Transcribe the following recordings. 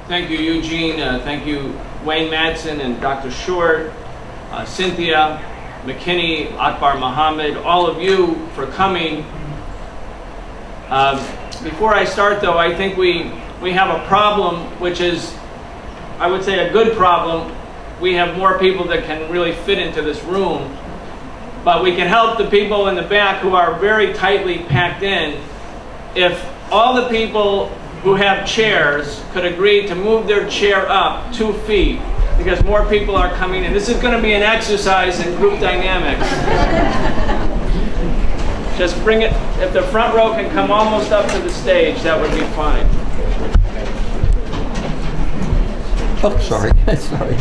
Thank you, Eugene. Thank you, Wayne Madsen and Dr. Short, Cynthia, McKinney, Akbar Muhammad, all of you for coming. Before I start, though, I think we have a problem, which is, I would say, a good problem. We have more people that can really fit into this room, but we can help the people in the back who are very tightly packed in. If all the people who have chairs could agree to move their chair up 2 feet, because more people are coming in. This is going to be an exercise in group dynamics. Just bring it, if the front row can come almost up to the stage, that would be fine. Oh, sorry. Sorry.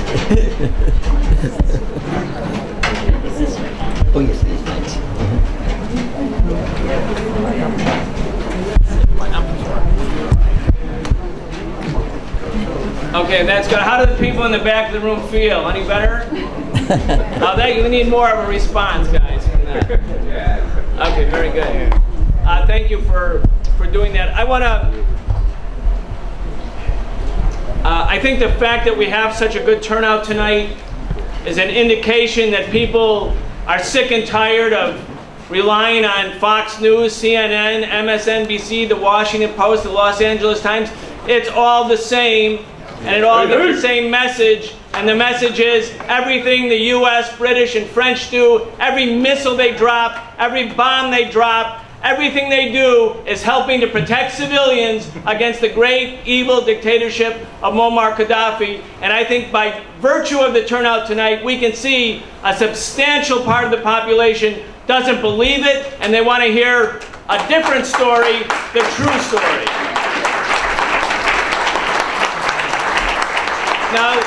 Oh, yes, it is. Thanks. Okay, that's good. How do the people in the back of the room feel? Any better? We need more of a response, guys. Okay, very good. Thank you for doing that. I want to. I think the fact that we have such a good turnout tonight is an indication that people are sick and tired of relying on Fox News, CNN, MSNBC, the Washington Post, the Los Angeles Times. It's all the same, and it all gets the same message. And the message is everything the U.S., British, and French do, every missile they drop, every bomb they drop, everything they do is helping to protect civilians against the great evil dictatorship of Muammar Gaddafi. And I think by virtue of the turnout tonight, we can see a substantial part of the population doesn't believe it, and they want to hear a different story, the true story. Now,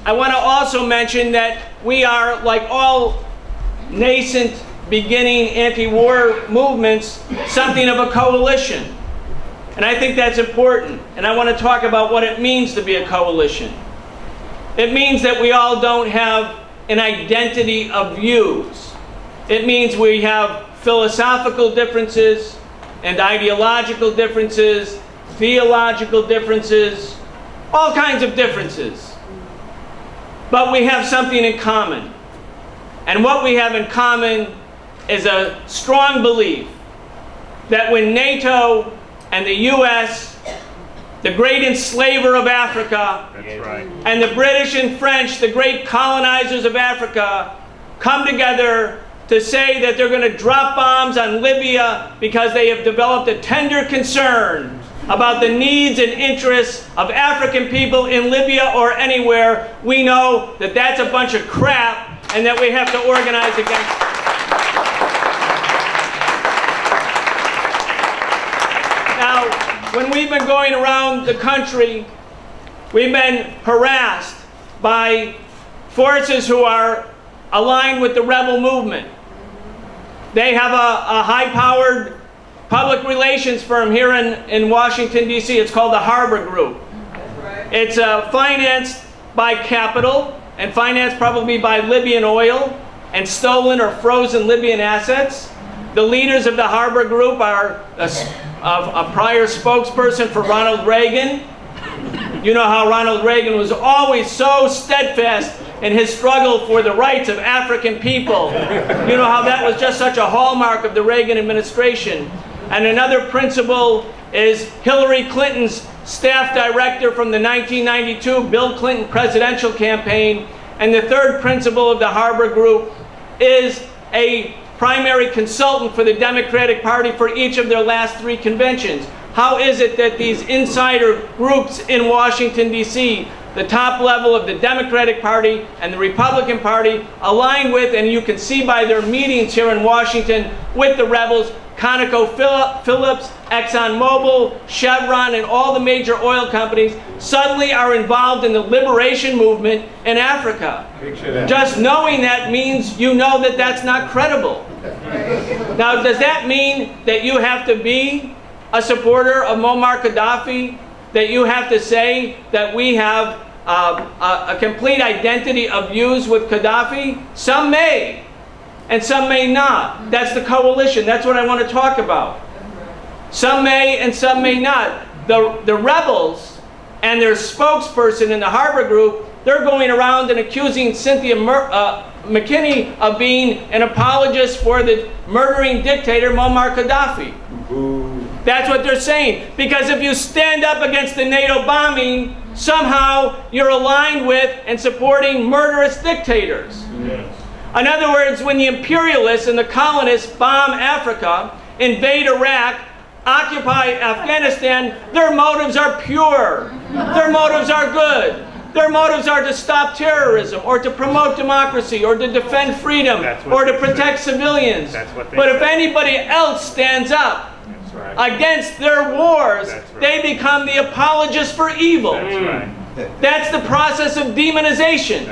I want to also mention that we are, like all nascent beginning anti-war movements, something of a coalition. And I think that's important. And I want to talk about what it means to be a coalition. It means that we all don't have an identity of views. It means we have philosophical differences and ideological differences, theological differences, all kinds of differences. But we have something in common. And what we have in common is a strong belief that when NATO and the U.S., the great enslaver of Africa, that's right, and the British and French, the great colonizers of Africa, come together to say that they're going to drop bombs on Libya because they have developed a tender concern about the needs and interests of African people in Libya or anywhere, we know that that's a bunch of crap and that we have to organize against it. Now, when we've been going around the country, we've been harassed by forces who are aligned with the rebel movement. They have a high-powered public relations firm here in Washington, D.C. It's called the Harbor Group. It's financed by capital and financed probably by Libyan oil and stolen or frozen Libyan assets. The leaders of the Harbor Group are a prior spokesperson for Ronald Reagan. You know how Ronald Reagan was always so steadfast in his struggle for the rights of African people. You know how that was just such a hallmark of the Reagan administration. And another principal is Hillary Clinton's staff director from the 1992 Bill Clinton presidential campaign. And the third principal of the Harbor Group is a primary consultant for the Democratic Party for each of their last 3 conventions. How is it that these insider groups in Washington, D.C., the top level of the Democratic Party and the Republican Party, align with, and you can see by their meetings here in Washington, with the rebels, ConocoPhillips, ExxonMobil, Chevron, and all the major oil companies suddenly are involved in the liberation movement in Africa. Just knowing that means you know that that's not credible. Now, does that mean that you have to be a supporter of Muammar Gaddafi? That you have to say that we have a complete identity of views with Gaddafi? Some may, and some may not. That's the coalition. That's what I want to talk about. Some may and some may not. the rebels and their spokesperson in the Harbor Group, they're going around and accusing Cynthia McKinney of being an apologist for the murdering dictator Muammar Gaddafi. That's what they're saying. Because if you stand up against the NATO bombing, somehow you're aligned with and supporting murderous dictators. Yes. In other words, when the imperialists and the colonists bomb Africa, invade Iraq, occupy Afghanistan, their motives are pure. Their motives are good. Their motives are to stop terrorism, or to promote democracy, or to defend freedom, or to protect civilians. But if anybody else stands up against their wars, they become the apologists for evil. That's the process of demonization.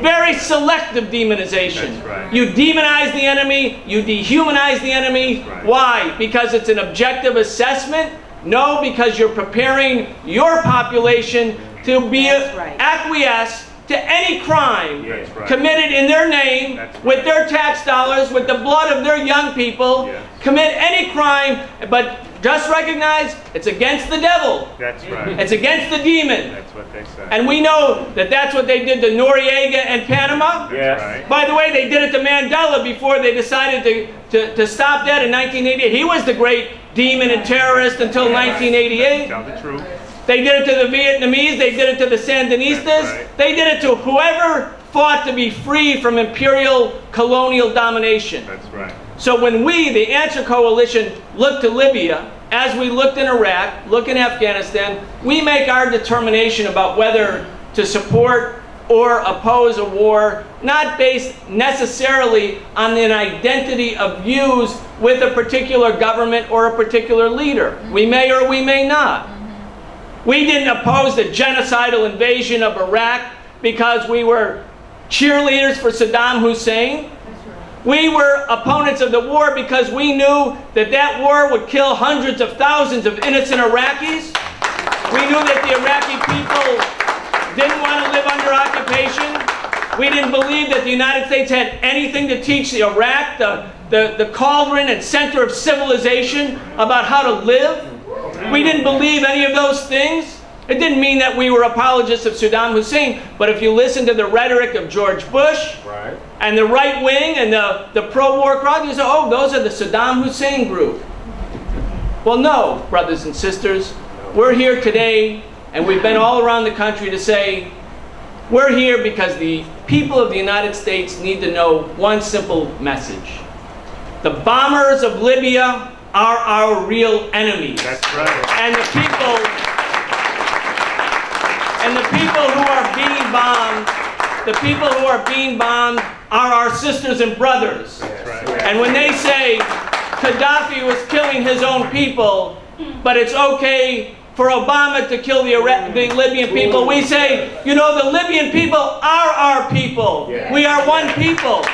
Very selective demonization. You demonize the enemy, you dehumanize the enemy. Why? Because it's an objective assessment? No, because you're preparing your population to be acquiesce to any crime committed in their name, with their tax dollars, with the blood of their young people. Commit any crime, but just recognize it's against the devil. That's right. It's against the demon. That's what they say. And we know that that's what they did to Noriega and Panama. Yes. Right. By the way, they did it to Mandela before they decided to stop that in 1988. He was the great demon and terrorist until 1988. Tell the truth. They did it to the Vietnamese. They did it to the Sandinistas. They did it to whoever fought to be free from imperial colonial domination. That's right. So when we, the Answer Coalition, look to Libya, as we looked in Iraq, look in Afghanistan, we make our determination about whether to support or oppose a war, not based necessarily on an identity of views with a particular government or a particular leader. We may or we may not. We didn't oppose the genocidal invasion of Iraq because we were cheerleaders for Saddam Hussein. We were opponents of the war because we knew that that war would kill hundreds of thousands of innocent Iraqis. We knew that the Iraqi people didn't want to live under occupation. We didn't believe that the United States had anything to teach the Iraq, the cauldron and center of civilization, about how to live. We didn't believe any of those things. It didn't mean that we were apologists of Saddam Hussein, but if you listen to the rhetoric of George Bush and the right wing and the pro-war crowd, you say, oh, those are the Saddam Hussein group. Well, no, brothers and sisters. We're here today, and we've been all around the country to say, we're here because the people of the United States need to know one simple message. The bombers of Libya are our real enemies. That's right. And the people who are being bombed are our sisters and brothers. That's right. And when they say Gaddafi was killing his own people, but it's okay for Obama to kill the Libyan people, we say, you know, the Libyan people are our people. Yeah. We are one people.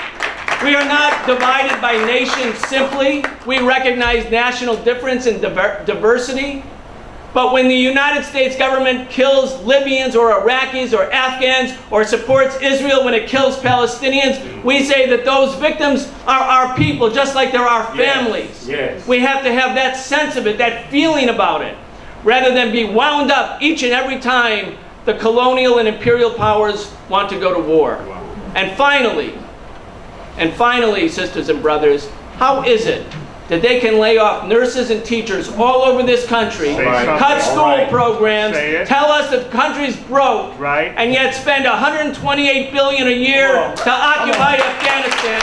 We are not divided by nations simply. We recognize national difference and diversity. But when the United States government kills Libyans or Iraqis or Afghans, or supports Israel when it kills Palestinians, we say that those victims are our people, just like they're our families. Yes. We have to have that sense of it, that feeling about it, rather than be wound up each and every time the colonial and imperial powers want to go to war. Wow. And finally, sisters and brothers, how is it that they can lay off nurses and teachers all over this country, cut school programs, tell us that the country's broke, and yet spend $128 billion a year to occupy Afghanistan,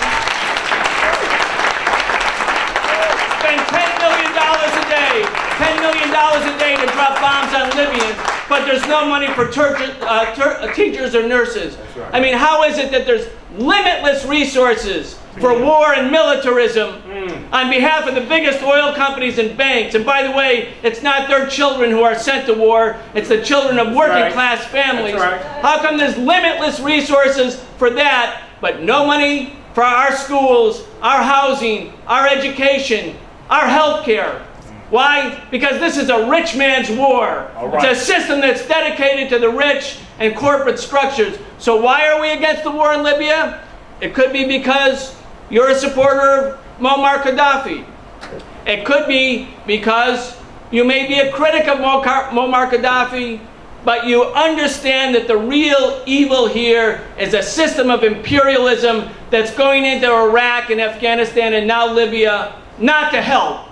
spend $10 million a day to drop bombs on Libyans, but there's no money for teachers or nurses. I mean, how is it that there's limitless resources for war and militarism on behalf of the biggest oil companies and banks? And by the way, it's not their children who are sent to war, it's the children of working class families. How come there's limitless resources for that, but no money for our schools, our housing, our education, our health care? Why? Because this is a rich man's war. It's a system that's dedicated to the rich and corporate structures. So why are we against the war in Libya? It could be because you're a supporter of Muammar Gaddafi. It could be because You may be a critic of Muammar Gaddafi, but you understand that the real evil here is a system of imperialism that's going into Iraq and Afghanistan and now Libya, not to help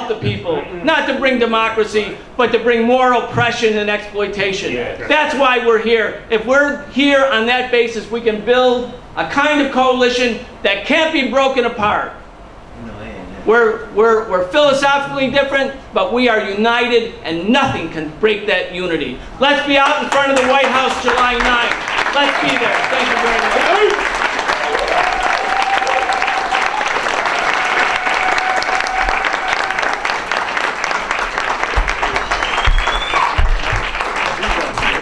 the people, not to bring democracy, but to bring more oppression and exploitation. That's why we're here. If we're here on that basis, we can build a kind of coalition that can't be broken apart. We're philosophically different, but we are united, and nothing can break that unity. Let's be out in front of the White House July 9th. Let's be there. Thank you very much.